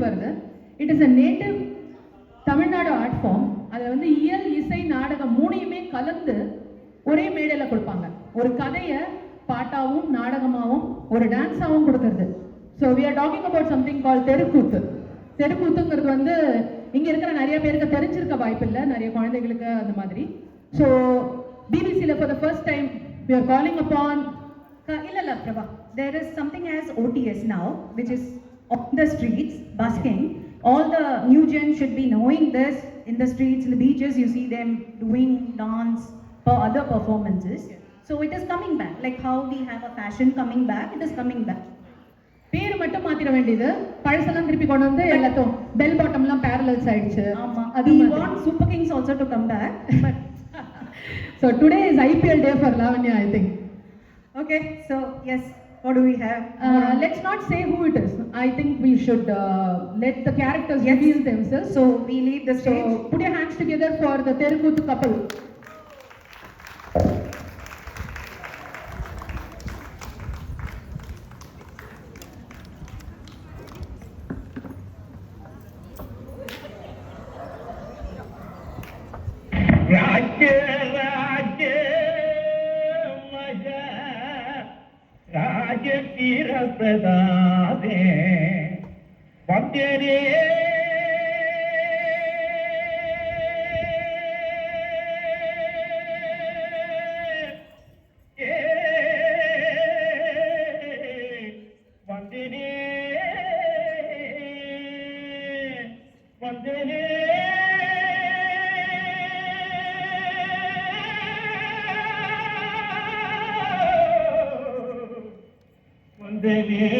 வருது. It is a native Tamil Nadu art form. அதில் வந்து இயல், இசை, நாடகம் மூணையுமே கலந்து ஒரே மேடையில் கொடுப்பாங்க. ஒரு கதையை பாட்டாவும் நாடகமாகவும் ஒரு டான்ஸாகவும் கொடுக்கறது. So we are talking about something call Therukoothu. தெருக்கூத்துங்கிறது வந்து இங்கே இருக்கிற நிறைய பேருக்கு தெரிஞ்சிருக்க வாய்ப்பு இல்லை, நிறைய குழந்தைகளுக்கு அந்த மாதிரி. ஸோ பிபிசியில் for the first time we are calling அப்பான் இல்ல Prabha, there is something as OTS now, which is on the streets busking. All the new gen should be knowing this. In the streets, in the beaches, you see them doing dance for other performances. So it is coming back, like how we have a fashion coming back, it is coming back. பேர் மட்டும் மாத்திர வேண்டியது, பழசெல்லாம் திருப்பி கொண்டு வந்து எல்லாத்தையும் bell பாட்டம்லாம் parallels ஆயிடுச்சு. We want Super Kings also to come back, but so today is IPL day for Lavanya, I think. Okay, so yes, what do we have? Let's not say who it is. I think we should let the characters reveal themselves. So we leave the stage. So put your hands together for the Terukuthu couple. ராஜதீரபதாதே வந்தேரே வந்தேரே வந்தேரே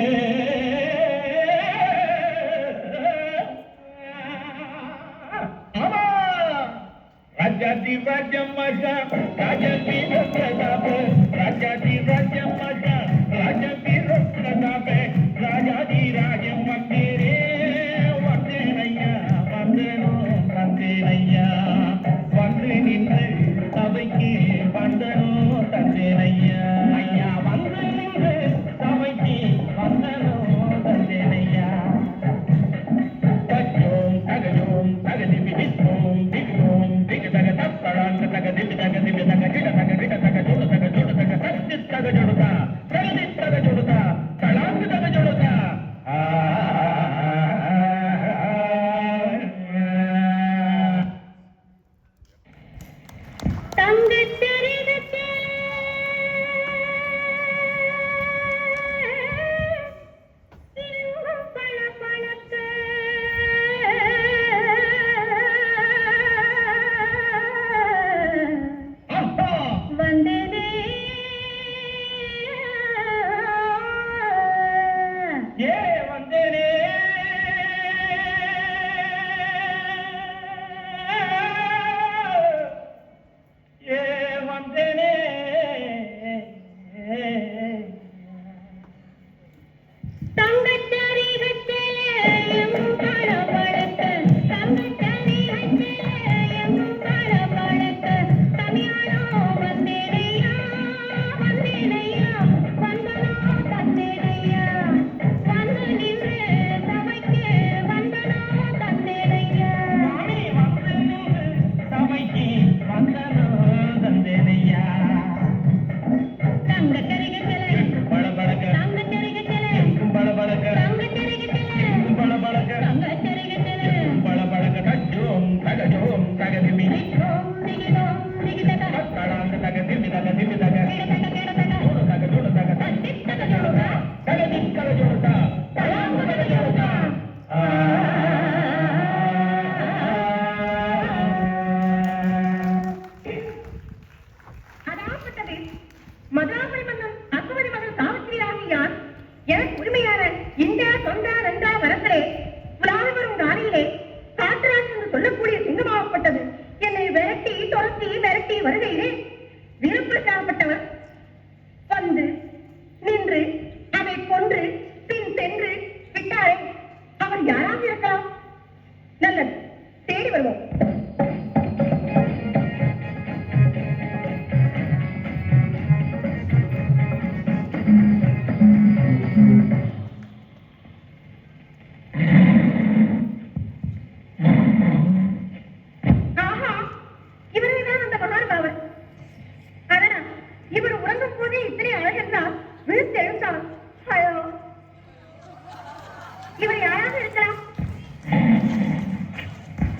இவர் யாராவது இருக்கலாம்.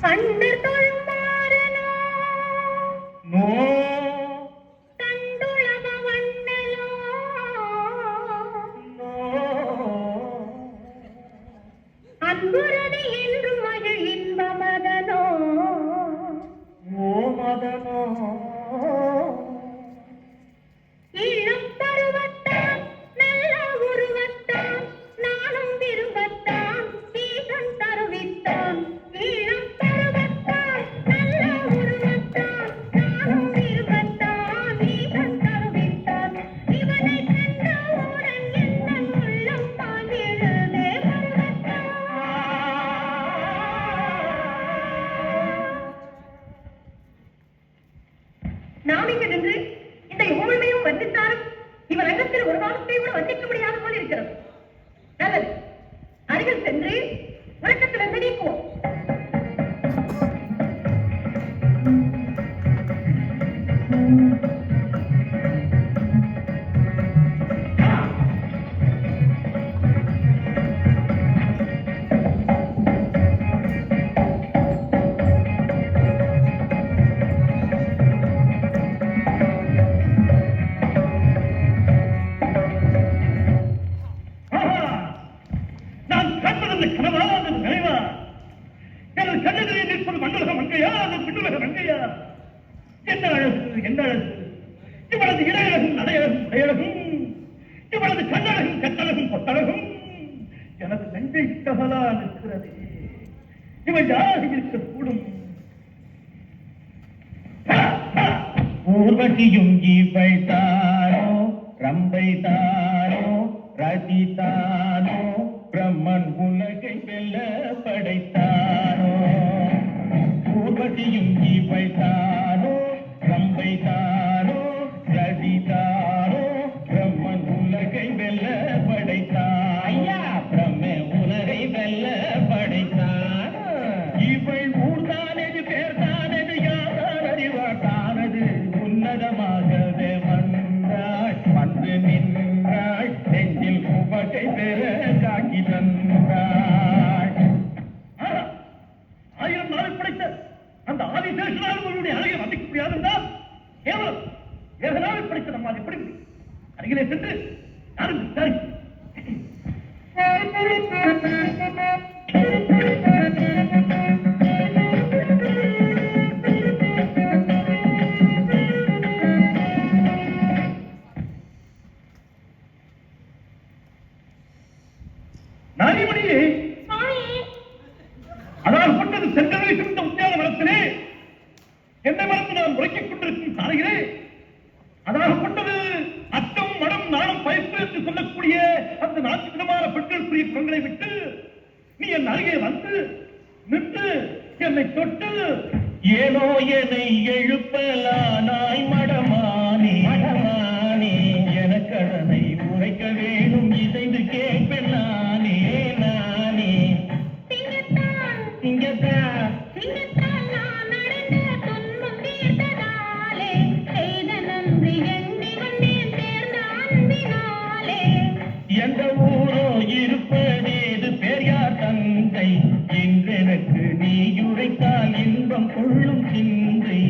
Kandar தொழுமாறனோ no கண்டுளவ வண்ணலோ no அன்புரதி என்று மகிழ் இன்ப மதனோ ஓ மதனோ இளம் பருவத்தான் நல்ல உருவத்தான் நானும் விரும்பத்தான் சீதம் தருவித்தான். இளம் பருவத்தான் நல்ல உருவத்தான் நானும் விரும்பத்தான் சீதம் தருவித்தான். இவனை கண்டவுடன் என் உள்ளம் பாய்ந்திடுதே பருவத்தான். நாம் இங்கு நின்று இந்த ஊழ்மையும் வந்தித்தாலும் இவர் ரங்கத்தில் ஒரு வாரத்தை கூட வந்திக்க முடியாத போல இருக்கிறது. நல்லது, அருகில் சென்று உறக்கத்திலிருந்து நீக்குவோம். நான் கண்டது கனவா அல்லது நினைவா? எனது கண்ணெதிரே நிற்பது மண்டலக மங்கையா அல்லது பின்னுலக மங்கையா? என்ன அழகு, என்ன அழகு! இவளது இடையழகும் நடையழகும் உடையழகும், இவளது கண்ணழகும் கட்டழகும் பொட்டழகும் எனது நெஞ்சை கவலா நிற்கிறது. இவள் யாராக இருக்கக்கூடும்? ஊர்வசியும் இவள் தானோ, ரம்பை தானோ, ரதி தானோ, பிரம்மன் உலகை வெல்ல படைத்தானோ. ஊர்வசியும் இவள் தானோ, ரம்பை தானோ, ரதி தானோ, பிரம்மன் உலகை வெல்ல படைத்தாயா, பிரம்ம உலகை வெல்ல படைத்தான். இவள் ஊர்தானது பேர்தானது யார் அறிவாட்டானது உன்னதமாகவே வந்தாள், வந்து நின்றாள், நெஞ்சில் உபகை பெற காக்கி தந்தாள். ஆயிரம் நாள் படைத்த அந்த ஆதிசேஷனால் உங்களுடைய அழகை வந்திக்க முடியாதுன்றால் கேவலம் ஏகனாவை படைத்த நம்மால் எப்படி முடியும்? அருகிலே சென்று யாரும் சரி நாரிமணியே, அதாகப்பட்டது சென்றதை இந்த உத்தியான மரத்திலே என்னை மரத்து நான் உரைக்கிக் கொண்டிருக்கும் சாலையிலே அதாகப்பட்டது அச்சம் மனம் நாணம் பயப்பு என்று சொல்லக்கூடிய அந்த நாட்டு விதமான பெண்களுக்குரிய குணங்களை விட்டு நீ என் அருகே வந்து நின்று என்னை தொட்டு ஏனோ என்னை எழுப்பலானாய் மடமானே, மடமானே எனக்கடனை உரைக்க வேணும் இசைந்து கேட்பேன் நானே, நானே திங்கத்தான் எந்த ஊரோ இருப்பதேது பெரியார் தந்தை என்றெனக்கு நீ உரைத்தால் இன்பம் கொள்ளும் சிந்தை.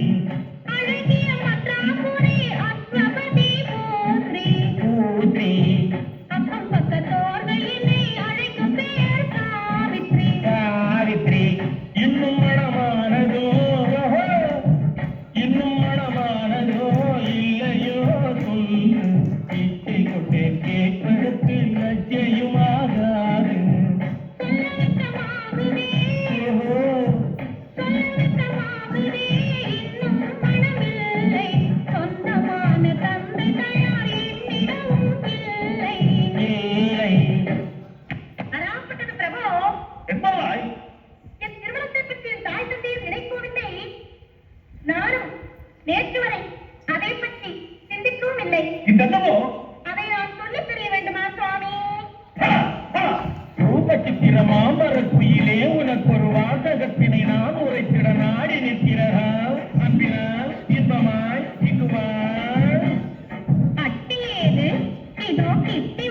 பூத்ரி சாவித்ரி இன்னும் மனமானதோ, இன்னும் மனமானதோ இல்லையோ சொல்லு, பிச்சை கொண்டேன் கேட்பதற்கு லட்சியமாகாது. என்பதாய் என் திருமணத்தை பற்றி என் தாய் தந்தையர் நினைக்கவில்லை. நானும் நேற்று வரை அதை பற்றி சிந்திக்கவும் இல்லை. இந்த என்னவோ அதை நான் சொல்லித் தெரிய வேண்டுமா சுவாமி? ரூபச்சித்திர மாமர குயிலே உனக்கு ஒரு வாசகத்தினை நான் உரைத்திட நாடி நிற்கிறா அன்பினால் இன்பமாய் இங்குவாய். அட்டி ஏது இதோ கிட்டி